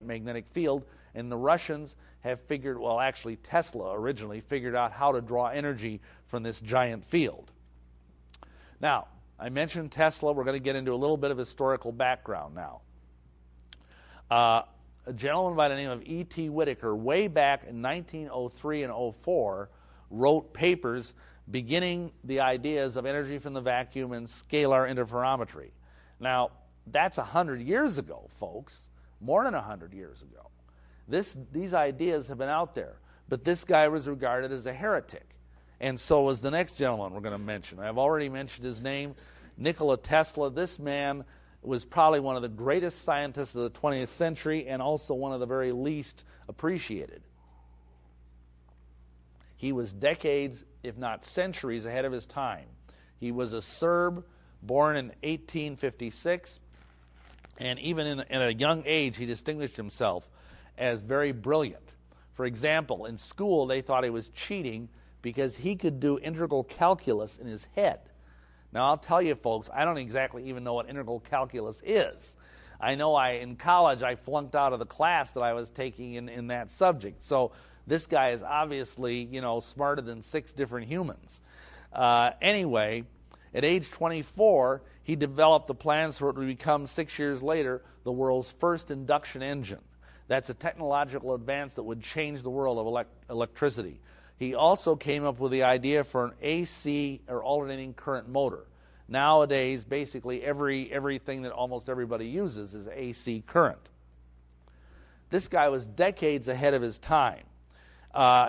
magnetic field, and the Russians have figured, well, actually Tesla originally figured out how to draw energy from this giant field. Now, I mentioned Tesla. We're going to get into a little bit of historical background now. A gentleman by the name of E.T. Whittaker, way back in 1903 and 04, wrote papers beginning the ideas of energy from the vacuum and scalar interferometry. Now, that's 100 years ago, folks, more than 100 years ago. These ideas have been out there, but this guy was regarded as a heretic, and so was the next gentleman we're going to mention. I've already mentioned his name, Nikola Tesla. This man was probably one of the greatest scientists of the 20th century and also one of the very least appreciated. He was decades, if not centuries, ahead of his time. He was a Serb, born in 1856, and even in a young age, he distinguished himself as very brilliant. For example, in school, they thought he was cheating because he could do integral calculus in his head. Now, I'll tell you, folks, I don't exactly even know what integral calculus is. I know in college, I flunked out of the class that I was taking in that subject. So this guy is obviously, smarter than 6 different humans. Anyway, at age 24, he developed the plans for what would become 6 years later the world's first induction engine. That's a technological advance that would change the world of electricity. He also came up with the idea for an AC, or alternating current motor. Nowadays, basically everything that almost everybody uses is AC current. This guy was decades ahead of his time.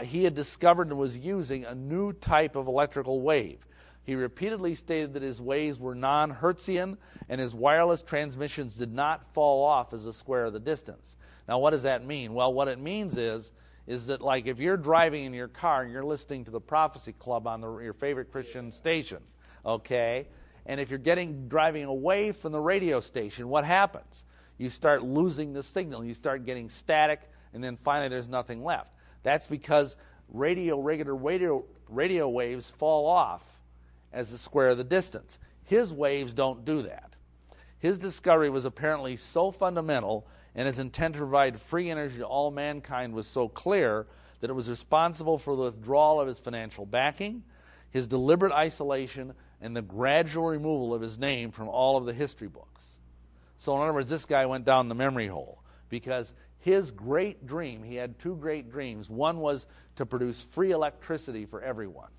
He had discovered and was using a new type of electrical wave. He repeatedly stated that his waves were non-Hertzian and his wireless transmissions did not fall off as a square of the distance. Now, what does that mean? Well, what it means is that, like, if you're driving in your car and you're listening to the Prophecy Club on your favorite Christian station, okay, and if you're driving away from the radio station, what happens? You start losing the signal. You start getting static, and then finally there's nothing left. That's because regular radio waves fall off as the square of the distance. His waves don't do that. His discovery was apparently so fundamental, and his intent to provide free energy to all mankind was so clear that it was responsible for the withdrawal of his financial backing, his deliberate isolation, and the gradual removal of his name from all of the history books. So in other words, this guy went down the memory hole because his great dream, he had 2 great dreams. One was to produce free electricity for everyone.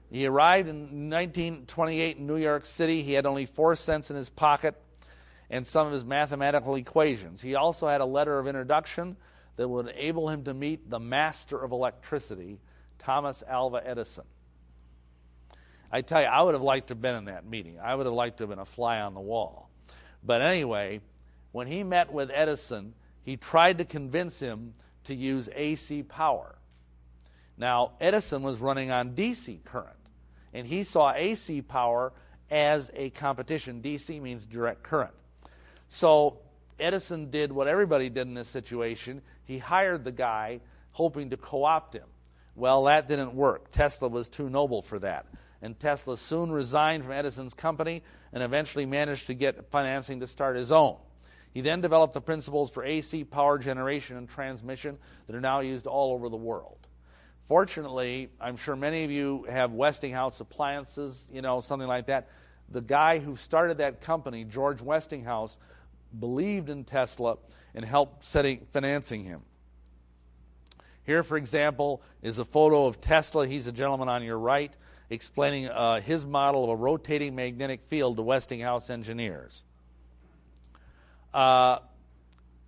He arrived in 1928 in New York City. He had only 4 cents in his pocket and some of his mathematical equations. He also had a letter of introduction that would enable him to meet the master of electricity, Thomas Alva Edison. I tell you, I would have liked to have been in that meeting. I would have liked to have been a fly on the wall. But anyway, when he met with Edison, he tried to convince him to use AC power. Now, Edison was running on DC current, and he saw AC power as a competition. DC means direct current. So Edison did what everybody did in this situation. He hired the guy hoping to co-opt him. Well, that didn't work. Tesla was too noble for that. And Tesla soon resigned from Edison's company and eventually managed to get financing to start his own. He then developed the principles for AC power generation and transmission that are now used all over the world. Fortunately, I'm sure many of you have Westinghouse appliances, something like that. The guy who started that company, George Westinghouse, believed in Tesla and helped financing him. Here, for example, is a photo of Tesla. He's the gentleman on your right, explaining his model of a rotating magnetic field to Westinghouse engineers.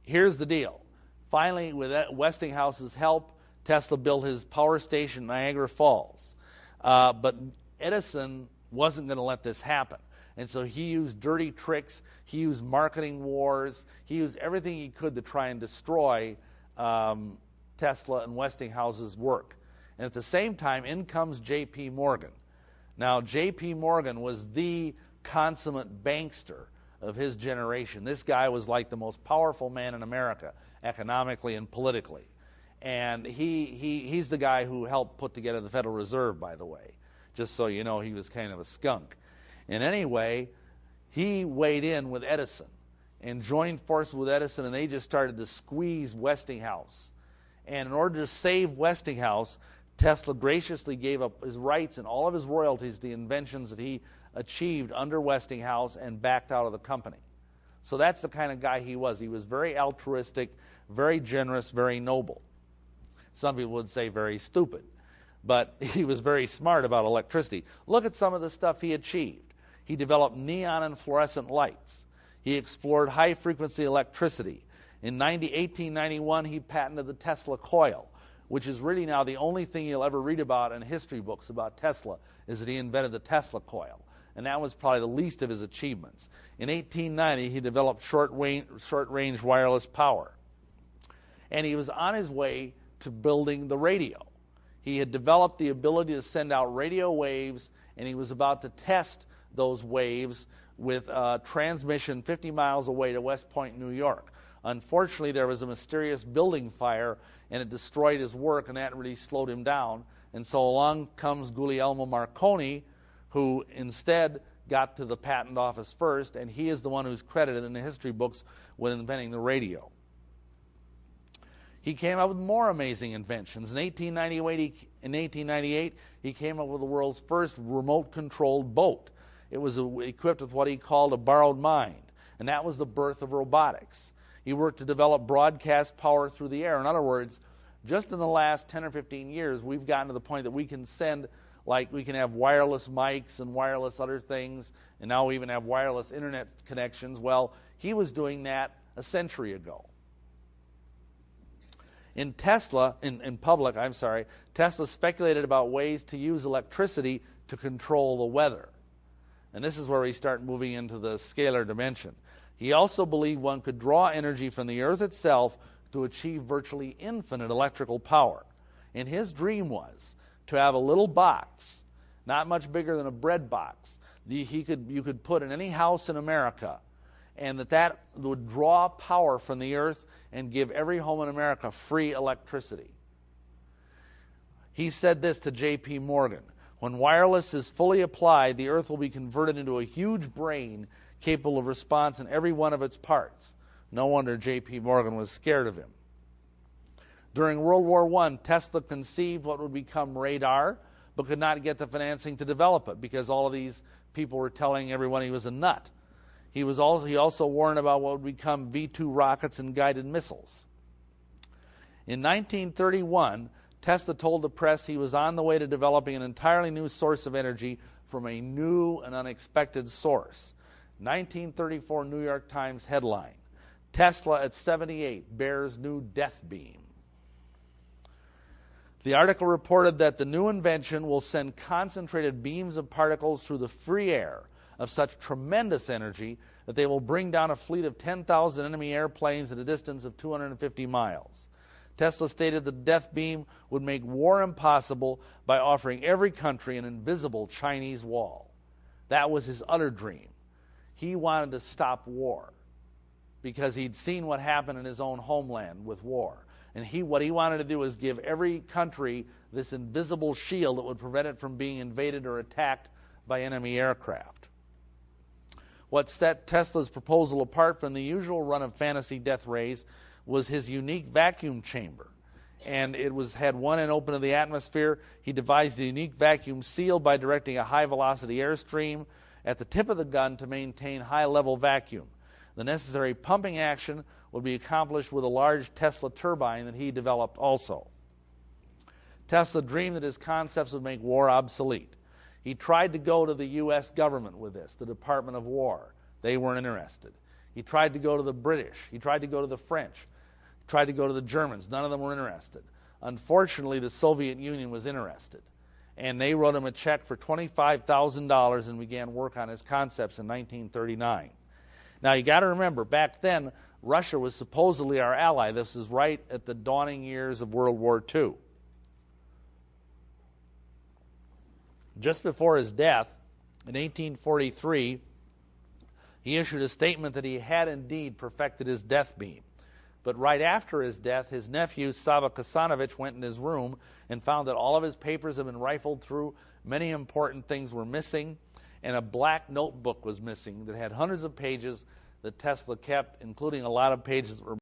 Here's the deal. Finally, with Westinghouse's help, Tesla built his power station in Niagara Falls. But Edison wasn't going to let this happen. And so he used dirty tricks. He used marketing wars. He used everything he could to try and destroy Tesla and Westinghouse's work. And at the same time, in comes J.P. Morgan. Now, J.P. Morgan was the consummate bankster of his generation. This guy was like the most powerful man in America, economically and politically. And he's the guy who helped put together the Federal Reserve, by the way. Just so you know, he was kind of a skunk. And anyway, he weighed in with Edison. and joined forces with Edison, and they just started to squeeze Westinghouse. And in order to save Westinghouse, Tesla graciously gave up his rights and all of his royalties to the inventions that he achieved under Westinghouse and backed out of the company. So that's the kind of guy he was. He was very altruistic, very generous, very noble. Some people would say very stupid, but he was very smart about electricity. Look at some of the stuff he achieved. He developed neon and fluorescent lights. He explored high-frequency electricity. In 1891, he patented the Tesla coil, which is really now the only thing you'll ever read about in history books about Tesla, is that he invented the Tesla coil. And that was probably the least of his achievements. In 1890, he developed short-range wireless power. And he was on his way to building the radio. He had developed the ability to send out radio waves, and he was about to test those waves with transmission 50 miles away to West Point, New York. Unfortunately, there was a mysterious building fire, and it destroyed his work, and that really slowed him down. And so along comes Guglielmo Marconi, who instead got to the patent office first, and he is the one who's credited in the history books with inventing the radio. He came up with more amazing inventions. In 1898, he came up with the world's first remote-controlled boat. It was equipped with what he called a borrowed mind, and that was the birth of robotics. He worked to develop broadcast power through the air. In other words, just in the last 10 or 15 years, we've gotten to the point that we can send, like we can have wireless mics and wireless other things, and now we even have wireless internet connections. Well, he was doing that a century ago. In Tesla speculated about ways to use electricity to control the weather. And this is where we start moving into the scalar dimension. He also believed one could draw energy from the earth itself to achieve virtually infinite electrical power. And his dream was to have a little box, not much bigger than a bread box, you could put in any house in America, and that would draw power from the earth and give every home in America free electricity. He said this to J.P. Morgan: "When wireless is fully applied, the earth will be converted into a huge brain capable of response in every one of its parts." No wonder J.P. Morgan was scared of him. During World War I, Tesla conceived what would become radar, but could not get the financing to develop it because all of these people were telling everyone he was a nut. He also warned about what would become V-2 rockets and guided missiles. In 1931, Tesla told the press he was on the way to developing an entirely new source of energy from a new and unexpected source. 1934 New York Times headline: "Tesla at 78 bears new death beam." The article reported that the new invention will send concentrated beams of particles through the free air of such tremendous energy that they will bring down a fleet of 10,000 enemy airplanes at a distance of 250 miles. Tesla stated the death beam would make war impossible by offering every country an invisible Chinese wall. That was his utter dream. He wanted to stop war because he'd seen what happened in his own homeland with war. And what he wanted to do was give every country this invisible shield that would prevent it from being invaded or attacked by enemy aircraft. What set Tesla's proposal apart from the usual run of fantasy death rays was his unique vacuum chamber. And it had one end open to the atmosphere. He devised a unique vacuum seal by directing a high-velocity airstream at the tip of the gun to maintain high-level vacuum. The necessary pumping action would be accomplished with a large Tesla turbine that he developed also. Tesla dreamed that his concepts would make war obsolete. He tried to go to the U.S. government with this, the Department of War. They weren't interested. He tried to go to the British. He tried to go to the French. He tried to go to the Germans. None of them were interested. Unfortunately, the Soviet Union was interested. And they wrote him a check for $25,000 and began work on his concepts in 1939. Now, you got to remember, back then, Russia was supposedly our ally. This is right at the dawning years of World War II. Just before his death, in 1843, he issued a statement that he had indeed perfected his death beam. But right after his death, his nephew, Sava Kasanovich, went in his room and found that all of his papers had been rifled through, many important things were missing, and a black notebook was missing that had hundreds of pages that Tesla kept, including a lot of pages that were